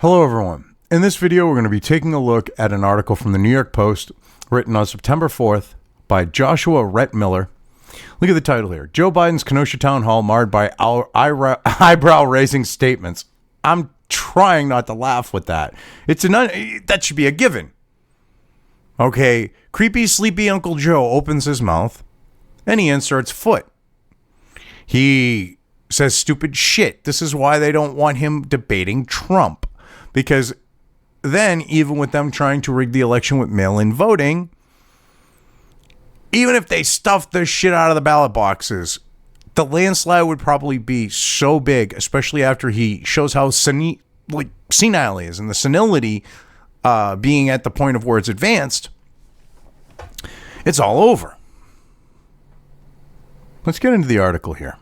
Hello everyone. In this video we're going to be taking a look at an article from the New York Post written on September 4th by Joshua Rhett Miller. Look at the title here. Joe Biden's Kenosha town hall marred by eyebrow-raising statements. I'm trying not to laugh with that. That should be a given. Okay, creepy sleepy Uncle Joe opens his mouth and he inserts foot. He says stupid shit. This is why they don't want him debating Trump. Because then, even with them trying to rig the election with mail-in voting, even if they stuffed the shit out of the ballot boxes, the landslide would probably be so big, especially after he shows how senile he is, and the senility being at the point of where it's advanced, it's all over. Let's get into the article here.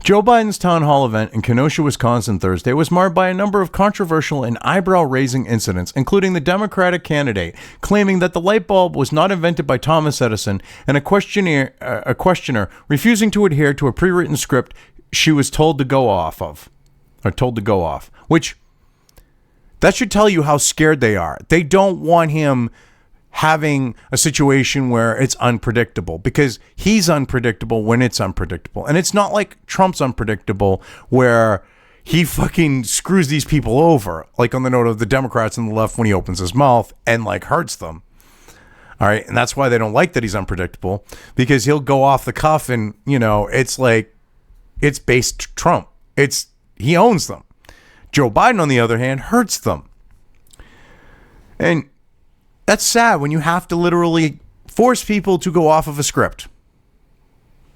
Joe Biden's town hall event in Kenosha, Wisconsin Thursday was marred by a number of controversial and eyebrow-raising incidents, including the Democratic candidate claiming that the light bulb was not invented by Thomas Edison and a questioner refusing to adhere to a pre-written script she was told to go off, which that should tell you how scared they are. They don't want him having a situation where it's unpredictable, because he's unpredictable when it's unpredictable. And it's not like Trump's unpredictable where he fucking screws these people over, like on the note of the Democrats on the left when he opens his mouth and hurts them. All right. And that's why they don't like that he's unpredictable, because he'll go off the cuff and, it's like it's based Trump. He owns them. Joe Biden, on the other hand, hurts them. And that's sad when you have to literally force people to go off of a script.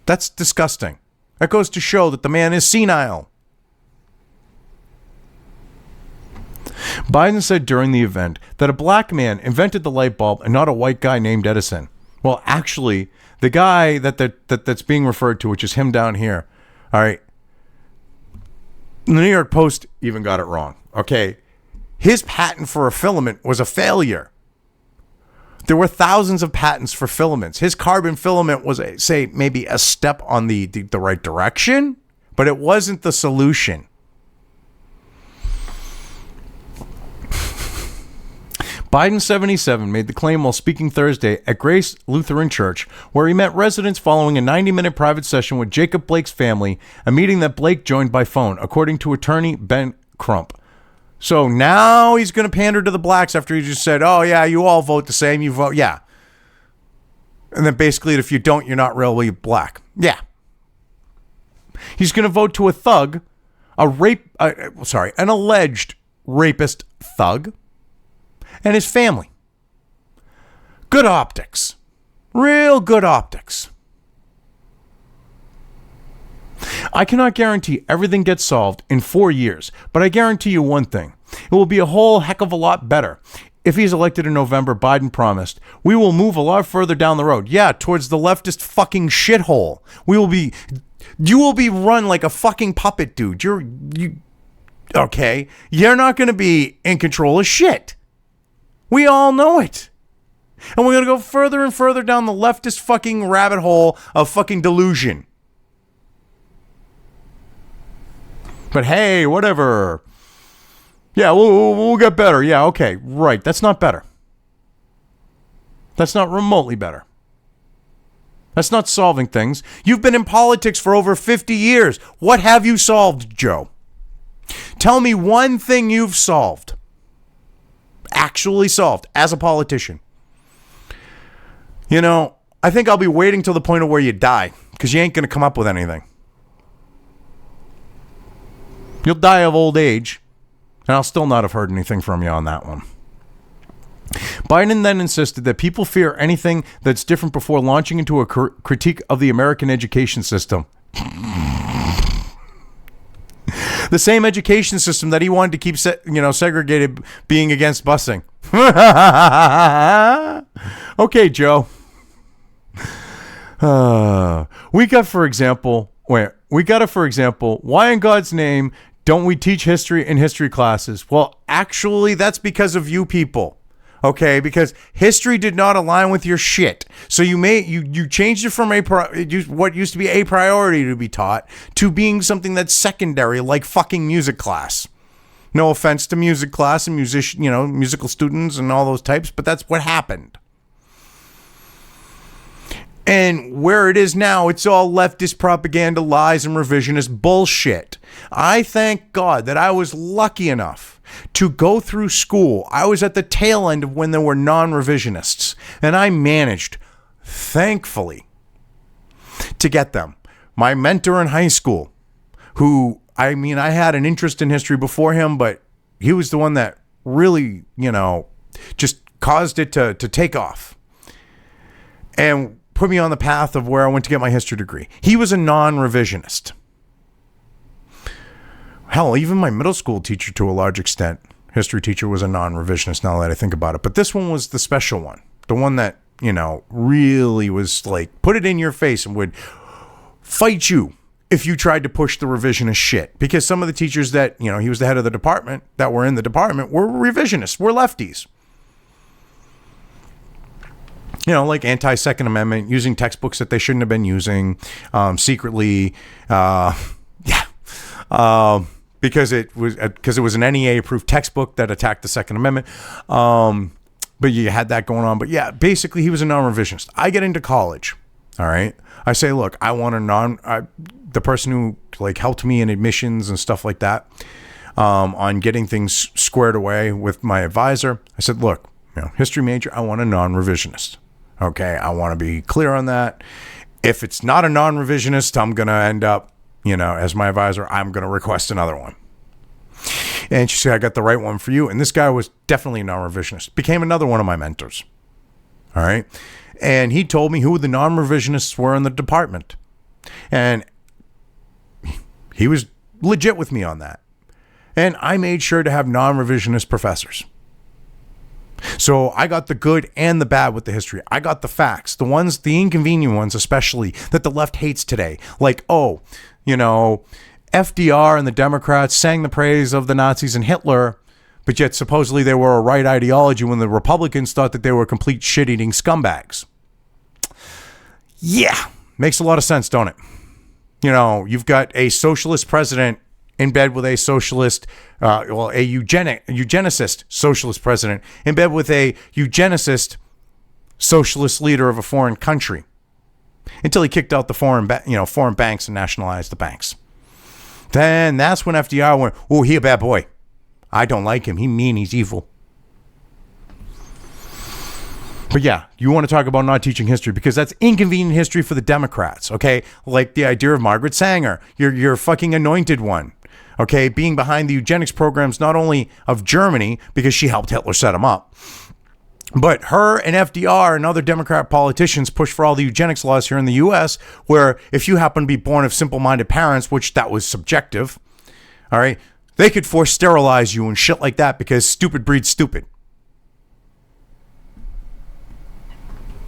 That's disgusting. That goes to show that the man is senile. Biden said during the event that a black man invented the light bulb and not a white guy named Edison. Well, actually, the guy that's being referred to, which is him down here, all right, the New York Post even got it wrong, okay? His patent for a filament was a failure. There were thousands of patents for filaments. His carbon filament was, maybe a step on the right direction, but it wasn't the solution. Biden, 77, made the claim while speaking Thursday at Grace Lutheran Church, where he met residents following a 90-minute private session with Jacob Blake's family, a meeting that Blake joined by phone, according to attorney Ben Crump. So now he's going to pander to the blacks after he just said, oh, yeah, you all vote the same. You vote, yeah. And then basically, if you don't, you're not really black. Yeah. He's going to vote to a thug, an alleged rapist thug, and his family. Good optics. Real good optics. I cannot guarantee everything gets solved in 4 years, but I guarantee you one thing. It will be a whole heck of a lot better. If he's elected in November, Biden promised, we will move a lot further down the road. Yeah, towards the leftist fucking shithole. You will be run like a fucking puppet, dude. Okay? You're not going to be in control of shit. We all know it. And we're going to go further and further down the leftist fucking rabbit hole of fucking delusion. But hey, whatever. Yeah, we'll get better. Yeah, okay, right. That's not better. That's not remotely better. That's not solving things. You've been in politics for over 50 years. What have you solved, Joe? Tell me one thing you've solved. Actually solved as a politician. I think I'll be waiting till the point of where you die, because you ain't going to come up with anything. You'll die of old age, and I'll still not have heard anything from you on that one. Biden then insisted that people fear anything that's different before launching into a critique of the American education system. The same education system that he wanted to keep segregated, being against busing. Okay, Joe. We got it, for example, why in God's name don't we teach history in history classes? Well, actually, that's because of you people. Okay, because history did not align with your shit. So you changed it from what used to be a priority to be taught to being something that's secondary, like fucking music class. No offense to music class and musical students and all those types, but that's what happened. And where it is now, it's all leftist propaganda, lies, and revisionist bullshit. I thank God that I was lucky enough to go through school. I was at the tail end of when there were non-revisionists, and I managed, thankfully, to get them. My mentor in high school, who, I had an interest in history before him, but he was the one that really, just caused it to take off. And put me on the path of where I went to get my history degree. He was a non-revisionist. Hell, even my middle school teacher, to a large extent, history teacher, was a non-revisionist, now that I think about it. But this one was the special one. The one that, really was like, put it in your face and would fight you if you tried to push the revisionist shit. Because some of the teachers that, he was the head of the department, that were in the department, were revisionists, were lefties. Like anti-Second Amendment, using textbooks that they shouldn't have been using, secretly, because it was an NEA-approved textbook that attacked the Second Amendment. But you had that going on. But yeah, basically, he was a non-revisionist. I get into college, all right? I say, look, I want the person who helped me in admissions and stuff like that, on getting things squared away with my advisor. I said, look, history major, I want a non-revisionist. Okay, I want to be clear on that. If it's not a non-revisionist, I'm going to end up, as my advisor, I'm going to request another one. And she said, I got the right one for you. And this guy was definitely a non-revisionist. Became another one of my mentors. All right. And he told me who the non-revisionists were in the department. And he was legit with me on that. And I made sure to have non-revisionist professors. So I got the good and the bad with the history. I got the facts, the inconvenient ones, especially that the left hates today. Like, FDR and the Democrats sang the praise of the Nazis and Hitler, but yet supposedly they were a right ideology when the Republicans thought that they were complete shit-eating scumbags. Yeah, makes a lot of sense, don't it? You've got a socialist president in bed with a socialist, a eugenicist socialist president in bed with a eugenicist socialist leader of a foreign country, until he kicked out the foreign banks and nationalized the banks. Then that's when FDR went, oh, he a bad boy. I don't like him. He mean, he's evil. But yeah, you want to talk about not teaching history because that's inconvenient history for the Democrats, okay? Like the idea of Margaret Sanger, your fucking anointed one. Okay, being behind the eugenics programs, not only of Germany, because she helped Hitler set him up, but her and FDR and other Democrat politicians push for all the eugenics laws here in the U.S., where if you happen to be born of simple-minded parents, which that was subjective, all right, they could force sterilize you and shit like that because stupid breeds stupid.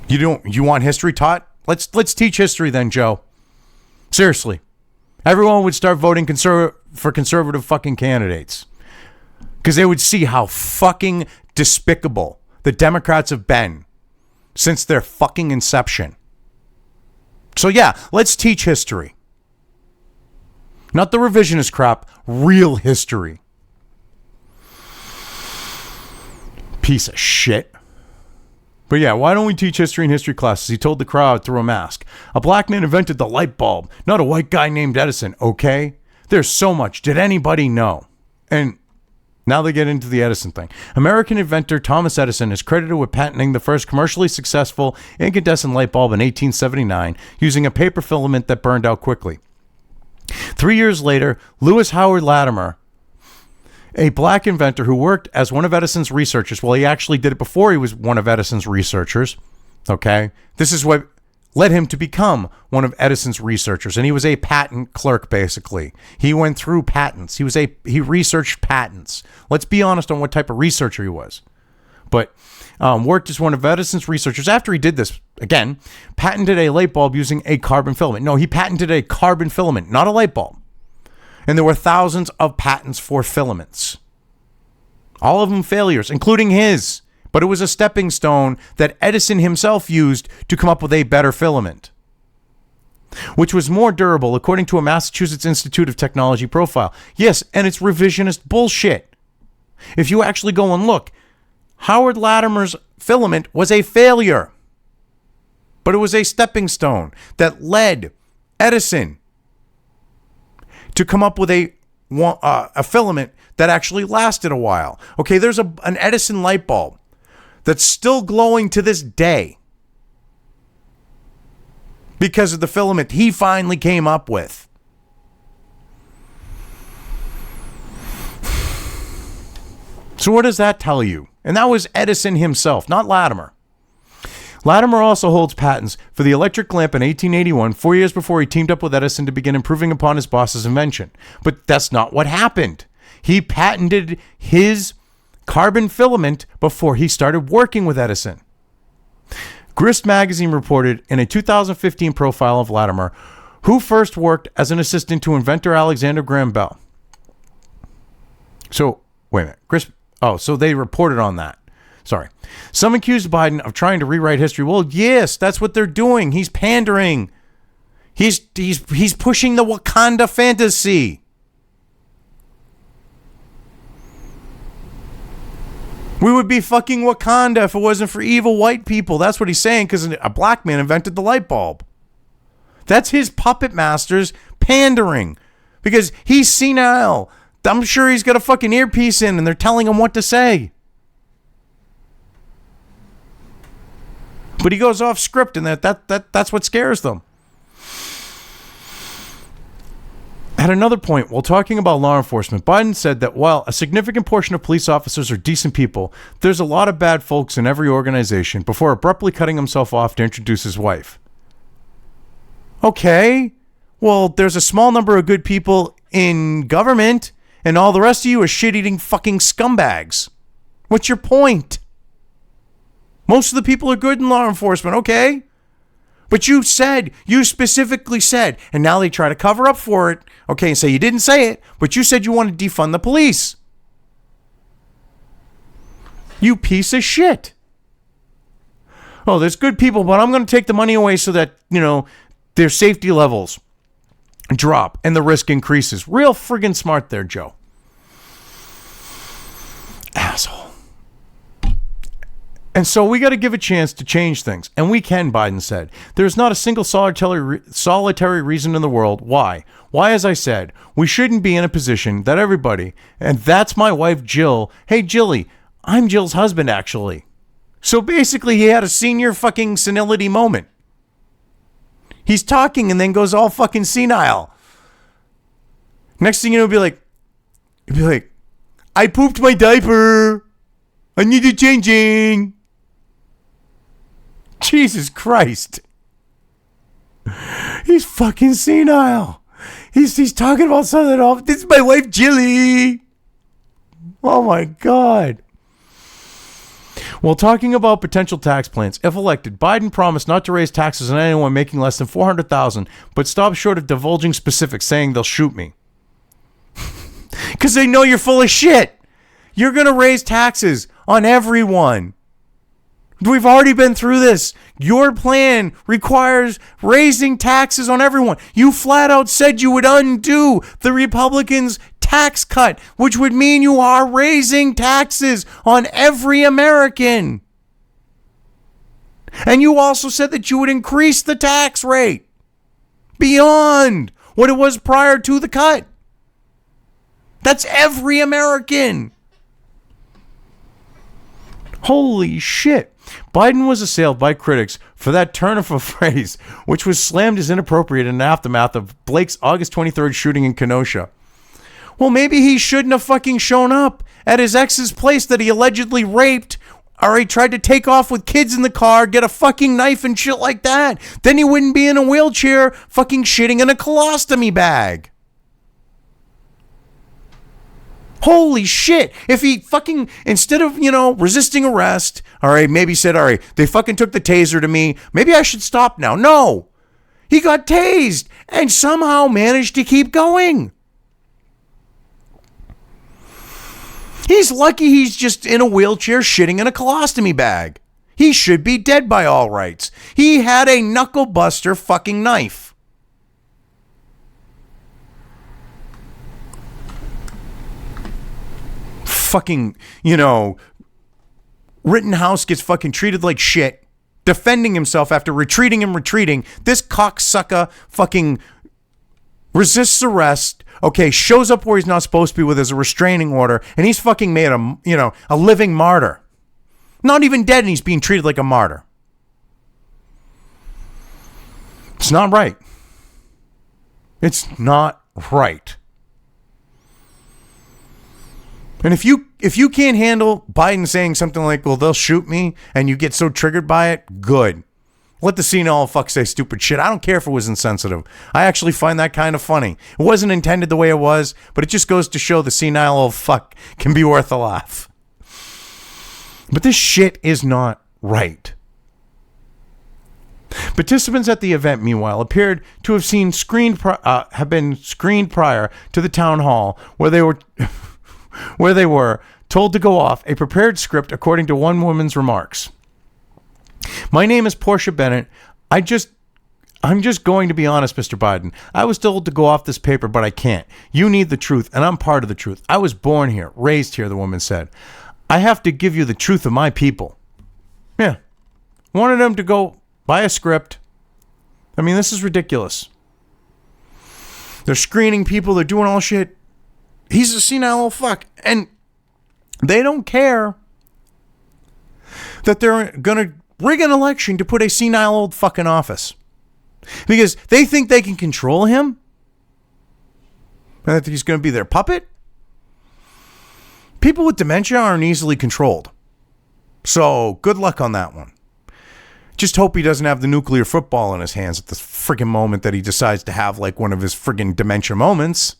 You want history taught? Let's teach history then, Joe. Seriously. Everyone would start voting for conservative fucking candidates because they would see how fucking despicable the Democrats have been since their fucking inception. So yeah, let's teach history. Not the revisionist crap, real history. Piece of shit. But yeah, why don't we teach history in history classes? He told the crowd through a mask. A black man invented the light bulb, not a white guy named Edison, okay? There's so much. Did anybody know? And now they get into the Edison thing. American inventor Thomas Edison is credited with patenting the first commercially successful incandescent light bulb in 1879 using a paper filament that burned out quickly. 3 years later, Howard Latimer, a black inventor who worked as one of Edison's researchers. Well, he actually did it before he was one of Edison's researchers. Okay. This is what led him to become one of Edison's researchers. And he was a patent clerk, basically. He went through patents. He researched patents. Let's be honest on what type of researcher he was. But worked as one of Edison's researchers. After he did this, again, patented a light bulb using a carbon filament. No, he patented a carbon filament, not a light bulb. And there were thousands of patents for filaments. All of them failures, including his. But it was a stepping stone that Edison himself used to come up with a better filament, which was more durable, according to a Massachusetts Institute of Technology profile. Yes, and it's revisionist bullshit. If you actually go and look, Howard Latimer's filament was a failure. But it was a stepping stone that led Edison to come up with a filament that actually lasted a while. Okay, there's an Edison light bulb that's still glowing to this day because of the filament he finally came up with. So what does that tell you? And that was Edison himself, not Latimer. Latimer also holds patents for the electric lamp in 1881, 4 years before he teamed up with Edison to begin improving upon his boss's invention. But that's not what happened. He patented his carbon filament before he started working with Edison. Grist magazine reported in a 2015 profile of Latimer, who first worked as an assistant to inventor Alexander Graham Bell. So, wait a minute. Grist... Oh, so they reported on that. Sorry. Some accused Biden of trying to rewrite history. Well, yes, that's what they're doing. He's pandering. He's pushing the Wakanda fantasy. We would be fucking Wakanda if it wasn't for evil white people. That's what he's saying, because a black man invented the light bulb. That's his puppet masters pandering, because he's senile. I'm sure he's got a fucking earpiece in and they're telling him what to say. But he goes off script, and that's what scares them. At another point, while talking about law enforcement, Biden said that while a significant portion of police officers are decent people, there's a lot of bad folks in every organization, before abruptly cutting himself off to introduce his wife. Okay, well, there's a small number of good people in government, and all the rest of you are shit-eating fucking scumbags. What's your point? Most of the people are good in law enforcement, okay? But you specifically said, and now they try to cover up for it, okay, and say you didn't say it, but you said you want to defund the police. You piece of shit. Oh, there's good people, but I'm going to take the money away so that, their safety levels drop and the risk increases. Real friggin' smart there, Joe. Asshole. And so we got to give a chance to change things. And we can, Biden said. There's not a single solitary reason in the world why. Why, as I said, we shouldn't be in a position that everybody, and that's my wife, Jill. Hey, Jilly, I'm Jill's husband, actually. So basically, he had a senior fucking senility moment. He's talking and then goes all fucking senile. Next thing you know, he'll be like, I pooped my diaper. I need it changing. Jesus Christ. He's fucking senile. He's talking about something off. This is my wife, Jilly. Oh my God. While talking about potential tax plans, if elected, Biden promised not to raise taxes on anyone making less than $400,000, but stopped short of divulging specifics, saying they'll shoot me. Because they know you're full of shit. You're going to raise taxes on everyone. We've already been through this. Your plan requires raising taxes on everyone. You flat out said you would undo the Republicans' tax cut, which would mean you are raising taxes on every American. And you also said that you would increase the tax rate beyond what it was prior to the cut. That's every American. Holy shit. Biden was assailed by critics for that turn of a phrase, which was slammed as inappropriate in the aftermath of Blake's August 23rd shooting in Kenosha. Well, maybe he shouldn't have fucking shown up at his ex's place that he allegedly raped, or he tried to take off with kids in the car, get a fucking knife and shit like that. Then he wouldn't be in a wheelchair fucking shitting in a colostomy bag. Holy shit. If he fucking, instead of, resisting arrest, all right, maybe said, all right, they fucking took the taser to me. Maybe I should stop now. No. He got tased and somehow managed to keep going. He's lucky he's just in a wheelchair shitting in a colostomy bag. He should be dead by all rights. He had a knuckle buster fucking knife. fucking, Rittenhouse gets fucking treated like shit, defending himself after retreating. This cocksucker fucking resists arrest, okay, shows up where he's not supposed to be with his restraining order, and he's fucking made a living martyr. Not even dead, and he's being treated like a martyr. It's not right. It's not right. And if you can't handle Biden saying something like, well, they'll shoot me, and you get so triggered by it, good. Let the senile fuck say stupid shit. I don't care if it was insensitive. I actually find that kind of funny. It wasn't intended the way it was, but it just goes to show the senile old fuck can be worth a laugh. But this shit is not right. Participants at the event, meanwhile, appeared to have been screened prior to the town hall, where they were told to go off a prepared script, according to one woman's remarks. My name is Portia Bennett. I'm just going to be honest, Mr. Biden. I was told to go off this paper, but I can't. You need the truth, and I'm part of the truth. I was born here, raised here, the woman said. I have to give you the truth of my people. Yeah. Wanted them to go buy a script. I mean, this is ridiculous. They're screening people. They're doing all shit. He's a senile old fuck. And they don't care that they're going to rig an election to put a senile old fuck in office. Because they think they can control him. And that he's going to be their puppet. People with dementia aren't easily controlled. So good luck on that one. Just hope he doesn't have the nuclear football in his hands at the friggin' moment that he decides to have like one of his friggin' dementia moments.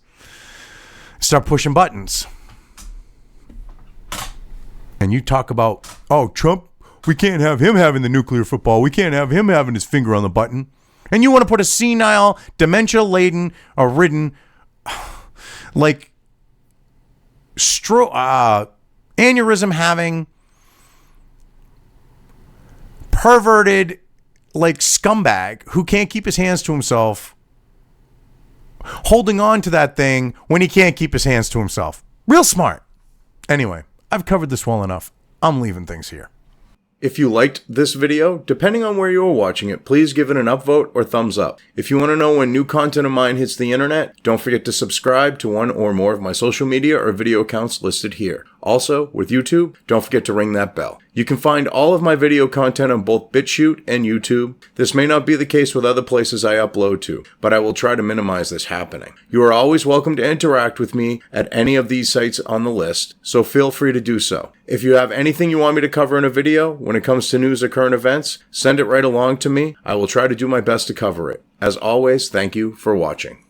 Start pushing buttons. And you talk about, oh, Trump, we can't have him having the nuclear football. We can't have him having his finger on the button. And you want to put a senile, dementia-laden, or ridden, like, aneurysm having, perverted, like, scumbag who can't keep his hands to himself, holding on to that thing when he can't keep his hands to himself. Real smart. Anyway, I've covered this well enough. I'm leaving things here. If you liked this video, depending on where you are watching it, please give it an upvote or thumbs up. If you want to know when new content of mine hits the internet, don't forget to subscribe to one or more of my social media or video accounts listed here. Also, with YouTube, don't forget to ring that bell. You can find all of my video content on both BitChute and YouTube. This may not be the case with other places I upload to, but I will try to minimize this happening. You are always welcome to interact with me at any of these sites on the list, so feel free to do so. If you have anything you want me to cover in a video, when it comes to news or current events, send it right along to me. I will try to do my best to cover it. As always, thank you for watching.